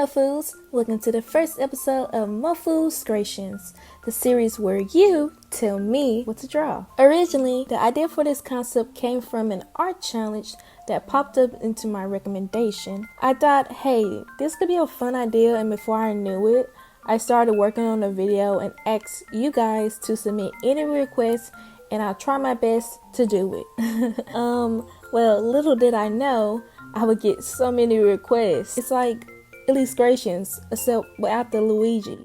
Mofus, welcome to the first episode of MOFUSTRATIONS, the series where you tell me what to draw. Originally, the idea for this concept came from an art challenge that popped up into my recommendation. I thought, hey, this could be a fun idea, and before I knew it, I started working on the video and asked you guys to submit any requests, and I'll try my best to do it. Well, little did I know I would get so many requests. It's like illustrations, except without the Luigi.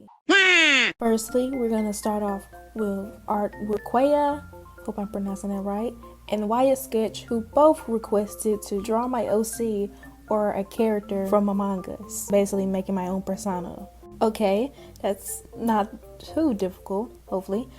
Firstly, we're gonna start off with art with Quaya, hope I'm pronouncing that right, and Wyatt Sketch, who both requested to draw my OC or a character from Among Us, basically making my own persona. Okay, that's not too difficult, hopefully.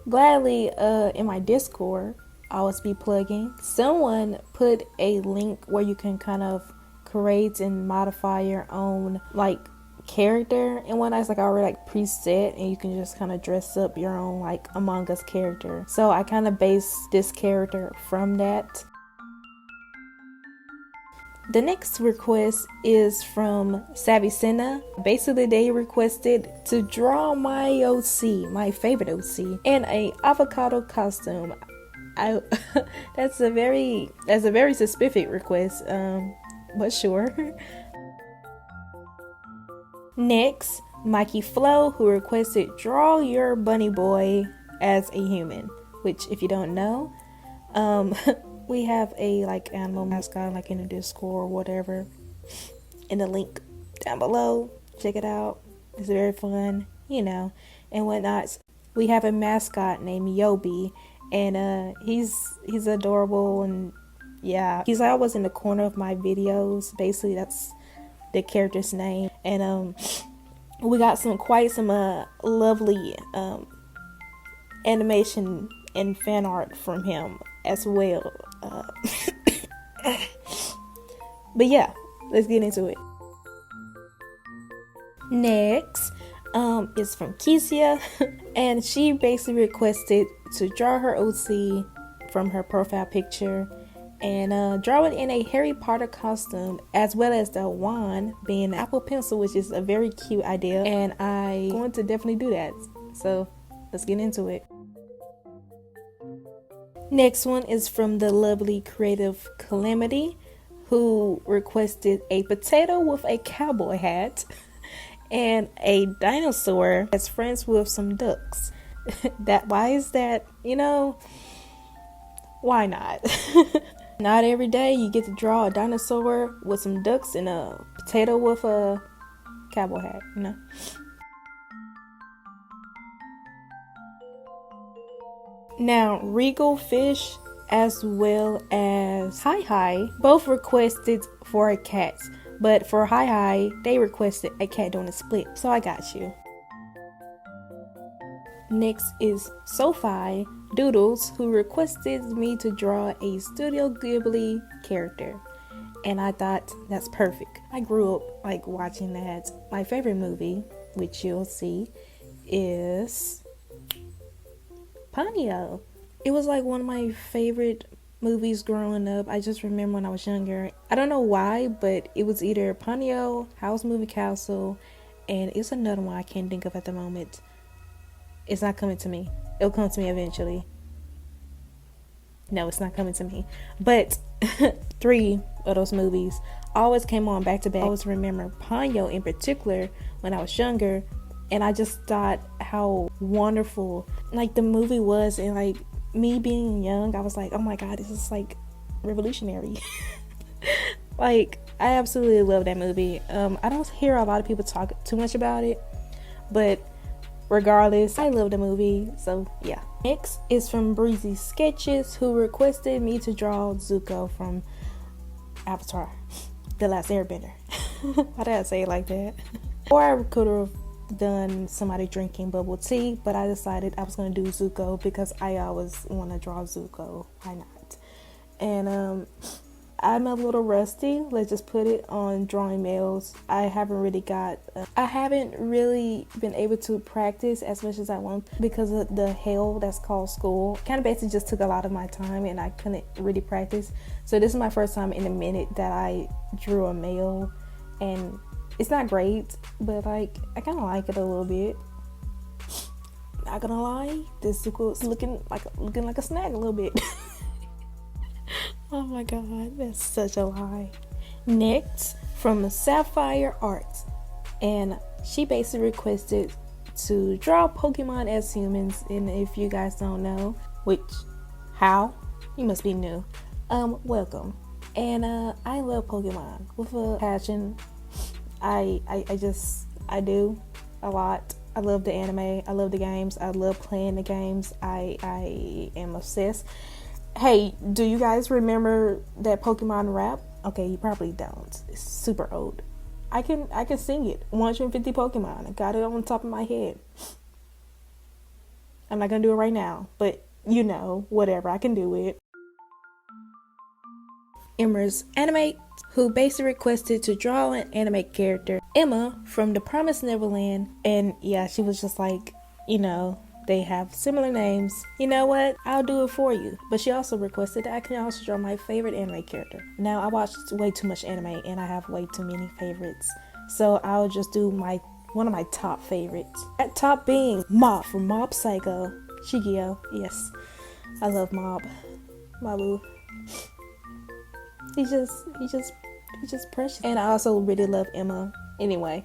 Gladly, in my Discord, I always be plugging, someone put a link where you can kind of create and modify your own like character and whatnot. It's like already like preset, and you can just kind of dress up your own like Among Us character. So I kind of based this character from that. The next request is from Savvy Senna. Basically, they requested to draw my OC, my favorite OC, in a avocado costume. That's a very specific request, but sure. Next, Mikey Flo, who requested draw your bunny boy as a human, which if you don't know, we have a like animal mascot like in the Discord or whatever, in the link down below. Check it out, it's very fun, you know, and whatnot. We have a mascot named Yobi, and he's adorable, and yeah, he's always in the corner of my videos. Basically, that's the character's name, and we got quite some lovely animation and fan art from him as well. But yeah, let's get into it. Next is from Kesia, and she basically requested to draw her OC from her profile picture and draw it in a Harry Potter costume, as well as the wand being an Apple Pencil, which is a very cute idea, and I'm going to definitely do that. So let's get into it. Next one is from the lovely creative Calamity, who requested a potato with a cowboy hat and a dinosaur that's friends with some ducks. Why is that? You know, why not? Not every day you get to draw a dinosaur with some ducks and a potato with a cowboy hat, you know? Now, Regal Fish as well as Hi both requested for a cat, but for Hi they requested a cat doing a split, so I got you. Next is Sophie Doodles, who requested me to draw a Studio Ghibli character, and I thought that's perfect. I grew up like watching that. My favorite movie, which you'll see, is Ponyo. It was like one of my favorite movies growing up. I just remember when I was younger. I don't know why, but it was either Ponyo, House Moving Castle, and it's another one I can't think of at the moment. It's not coming to me. It'll come to me eventually. No, it's not coming to me. But 3 of those movies always came on back to back. I always remember Ponyo in particular when I was younger, and I just thought how wonderful like the movie was, and like me being young, I was like, oh my god, this is like revolutionary. Like, I absolutely love that movie. I don't hear a lot of people talk too much about it, but regardless, I love the movie, so yeah. Next is from Breezy Sketches, who requested me to draw Zuko from Avatar, The Last Airbender. Why did I say it like that? Or I could have done somebody drinking bubble tea, but I decided I was going to do Zuko because I always want to draw Zuko. Why not? And I'm a little rusty, let's just put it, on drawing males. I haven't really been able to practice as much as I want because of the hell that's called school. Kind of basically just took a lot of my time, and I couldn't really practice. So this is my first time in a minute that I drew a male, and it's not great, but like I kind of like it a little bit. Not gonna lie, this sequel is looking like a snack a little bit. Oh my god, that's such a lie. Next, from Sapphire Arts, and she basically requested to draw Pokemon as humans. And if you guys don't know, how you must be new, welcome. And I love Pokemon with a passion. I do a lot. I love the anime, I love the games, I love playing the games. I am obsessed. Hey, do you guys remember that Pokemon rap? Okay, you probably don't. It's super old. I can sing it. 150 Pokemon. I got it on the top of my head. I'm not gonna do it right now, but you know, whatever, I can do it. Emma's Animate, who basically requested to draw an anime character, Emma from The Promised Neverland. And yeah, she was just like, you know, they have similar names. You know what? I'll do it for you. But she also requested that I can also draw my favorite anime character. Now, I watched way too much anime and I have way too many favorites. So I'll just do one of my top favorites. That top being Mob from Mob Psycho. Shigeo, yes. I love Mob. Mabu. He's just precious. And I also really love Emma. Anyway,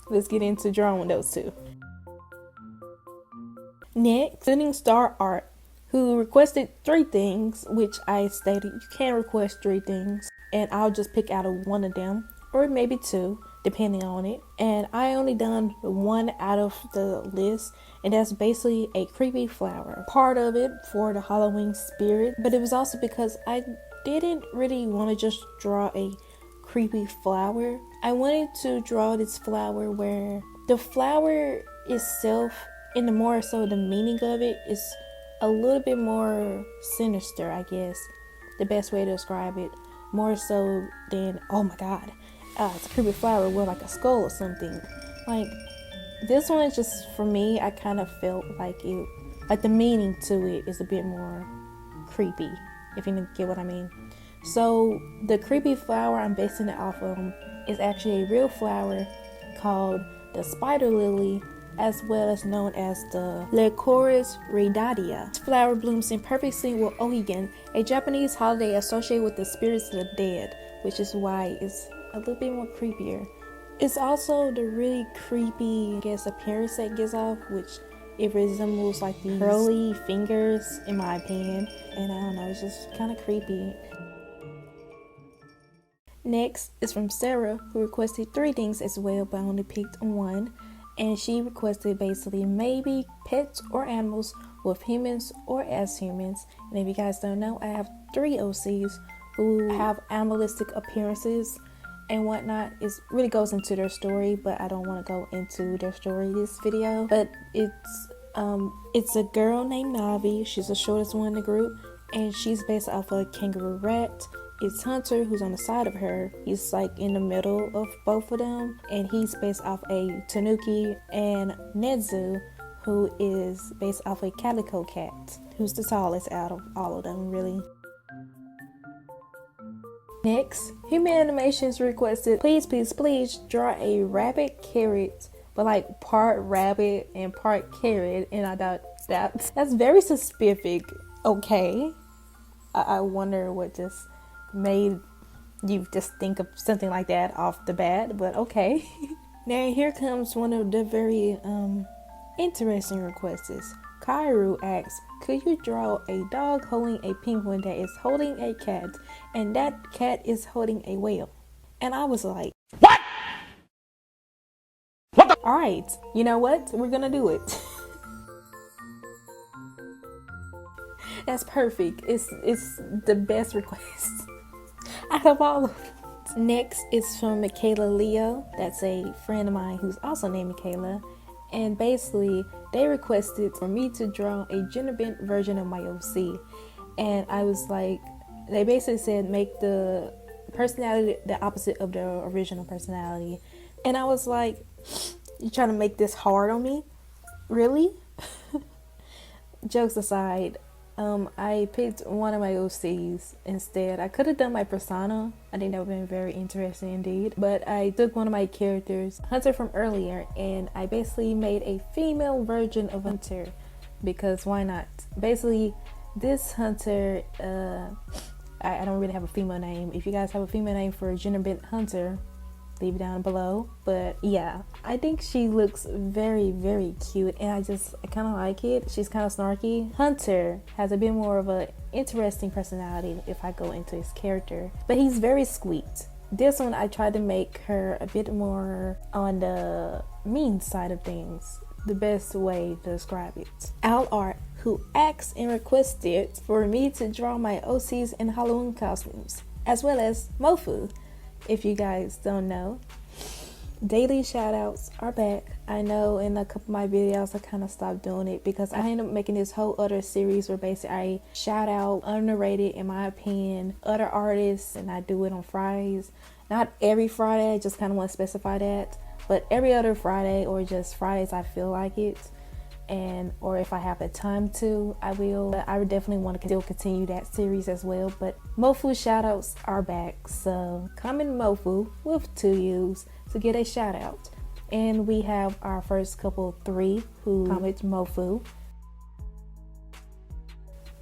let's get into drawing those two. Next, Shooting Star Art, who requested 3 things, which I stated you can request 3 things, and I'll just pick out of one of them, or maybe 2, depending on it. And I only done 1 out of the list, and that's basically a creepy flower. Part of it for the Halloween spirit, but it was also because I didn't really want to just draw a creepy flower. I wanted to draw this flower where the flower itself, and the more so the meaning of it, is a little bit more sinister, I guess. The best way to describe it. More so than, oh my god, it's a creepy flower with like a skull or something. Like, this one is just, for me, I kind of felt like the meaning to it is a bit more creepy, if you get what I mean. So the creepy flower I'm basing it off of is actually a real flower called the spider lily, as well as known as the Lycoris radiata. This flower blooms in perfect sync with Ohigan, a Japanese holiday associated with the spirits of the dead, which is why it's a little bit more creepier. It's also the really creepy, I guess, appearance that it gives off, which it resembles like these curly fingers, in my opinion. And I don't know, it's just kind of creepy. Next is from Sarah, who requested 3 things as well, but I only picked 1. And she requested basically maybe pets or animals with humans or as humans. And if you guys don't know, I have 3 OCs who have animalistic appearances and whatnot. It really goes into their story, but I don't want to go into their story this video. But it's a girl named Navi. She's the shortest one in the group, and she's based off a kangaroo rat. It's Hunter, who's on the side of her. He's like in the middle of both of them, and he's based off a tanuki. And Nedzu, who is based off a calico cat, who's the tallest out of all of them, really. Next, Human Animations requested, please draw a rabbit carrot, but like part rabbit and part carrot. And I thought that's very specific. Okay, I wonder what just made you just think of something like that off the bat, but okay. Now here comes one of the very interesting requests. Kairu asks, could you draw a dog holding a penguin that is holding a cat, and that cat is holding a whale? And I was like, what? Alright, you know what? We're gonna do it. That's perfect. It's the best request out of all of them. Next is from Michaela Leo. That's a friend of mine who's also named Michaela. And basically, they requested for me to draw a gender-bent version of my OC. And I was like, they basically said make the personality the opposite of the original personality. And I was like, you trying to make this hard on me? Really? Jokes aside, I picked one of my OCs instead. I could have done my persona. I think that would have been very interesting indeed. But I took one of my characters, Hunter from earlier, and I basically made a female version of Hunter because why not? Basically, this Hunter, I don't really have a female name. If you guys have a female name for a gender bent Hunter, leave it down below. But yeah, I think she looks very, very cute, and I kind of like it. She's kind of snarky. Hunter has a bit more of an interesting personality if I go into his character, but he's very sweet. This one I tried to make her a bit more on the mean side of things, the best way to describe it. Al Art, who asked and requested for me to draw my OCs in Halloween costumes, as well as Mofu. If you guys don't know, daily shoutouts are back. I know in a couple of my videos I kind of stopped doing it because I ended up making this whole other series where basically I shout out underrated, in my opinion, other artists, and I do it on Fridays. Not every Friday, I just kind of want to specify that, but every other Friday or just Fridays I feel like it. And or if I have the time to, I will. But I would definitely want to still continue that series as well. But Mofu shoutouts are back, so comment Mofu with 2 U's to get a shout out. And we have our first couple 3 who comment Mofu.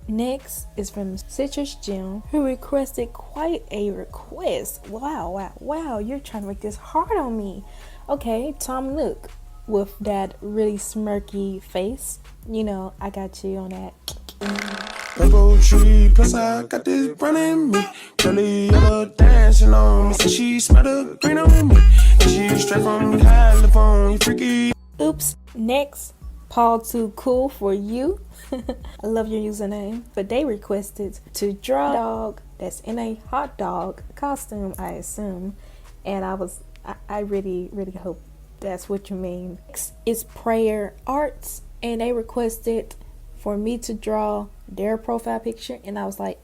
Next is from Citrus Gem, who requested quite a request. Wow, you're trying to make this hard on me. Okay, Tom Nook, with that really smirky face. You know, I got you on that. Rainbow tree, plus I got this brand in me. Curly yellow dancing on me. Say she smelled the green on me. And she straight from California, freaky. Oops. Next, Paul Too Cool for You. I love your username. But they requested to draw a dog that's in a hot dog costume, I assume. And I really hope that's what you mean. Next is Prayer Arts, and they requested for me to draw their profile picture, and I was like,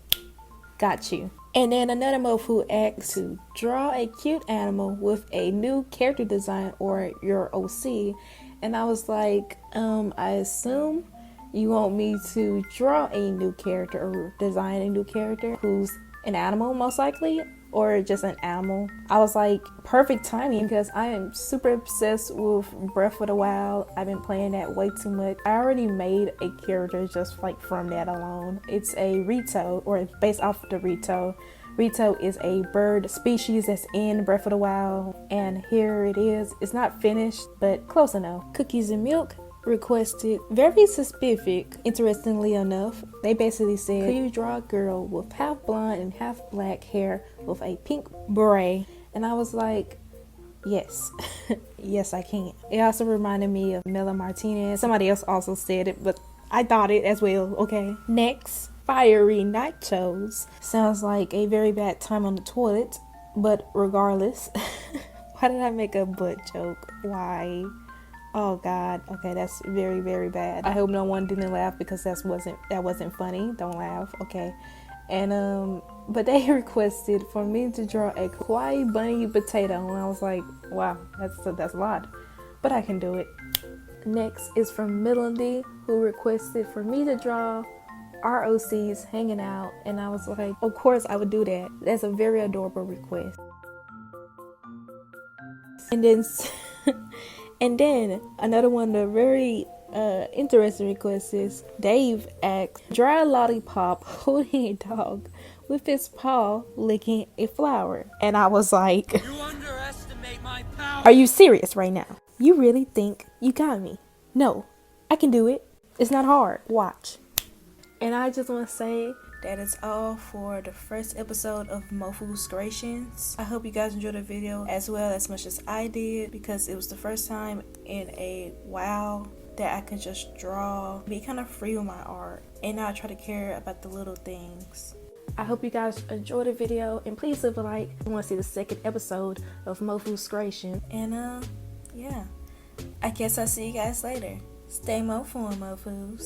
got you. And then another Mofu asked to draw a cute animal with a new character design or your OC, and I was like, I assume you want me to draw a new character or design a new character who's an animal most likely, or just an animal. I was like, perfect timing, because I am super obsessed with Breath of the Wild. I've been playing that way too much. I already made a character just like from that alone. It's a Rito, or it's based off of the Rito. Rito is a bird species that's in Breath of the Wild, and here it is. It's not finished, but close enough. Cookies and Milk requested very specific. Interestingly enough, they basically said, could you draw a girl with half blonde and half black hair with a pink beret? And I was like, yes. Yes, I can. It also reminded me of Mela Martinez. Somebody else also said it, but I thought it as well. Okay. Next, Fiery Nachos. Sounds like a very bad time on the toilet, but regardless. Why did I make a butt joke? Why? Oh God. Okay, that's very bad. I hope no one didn't laugh, because that wasn't funny. Don't laugh. Okay. And but they requested for me to draw a kawaii bunny potato, and I was like, wow, that's a lot, but I can do it. Next is from Melody, who requested for me to draw ROCs hanging out, and I was like, of course I would do that. That's a very adorable request. And then and then another one, the very interesting request is Dave asked, draw a lollipop holding a dog with his paw licking a flower. And I was like, you underestimate my power. Are you serious right now? You really think you got me? No, I can do it. It's not hard. Watch. And I just want to say that is all for the first episode of MOFUSTRATIONS. I hope you guys enjoyed the video as well as much as I did, because it was the first time in a while that I could just draw, be kind of free with my art, and not try to care about the little things. I hope you guys enjoyed the video, and please leave a like if you want to see the second episode of MOFUSTRATION. And yeah, I guess I'll see you guys later. Stay Mofu and Mofus.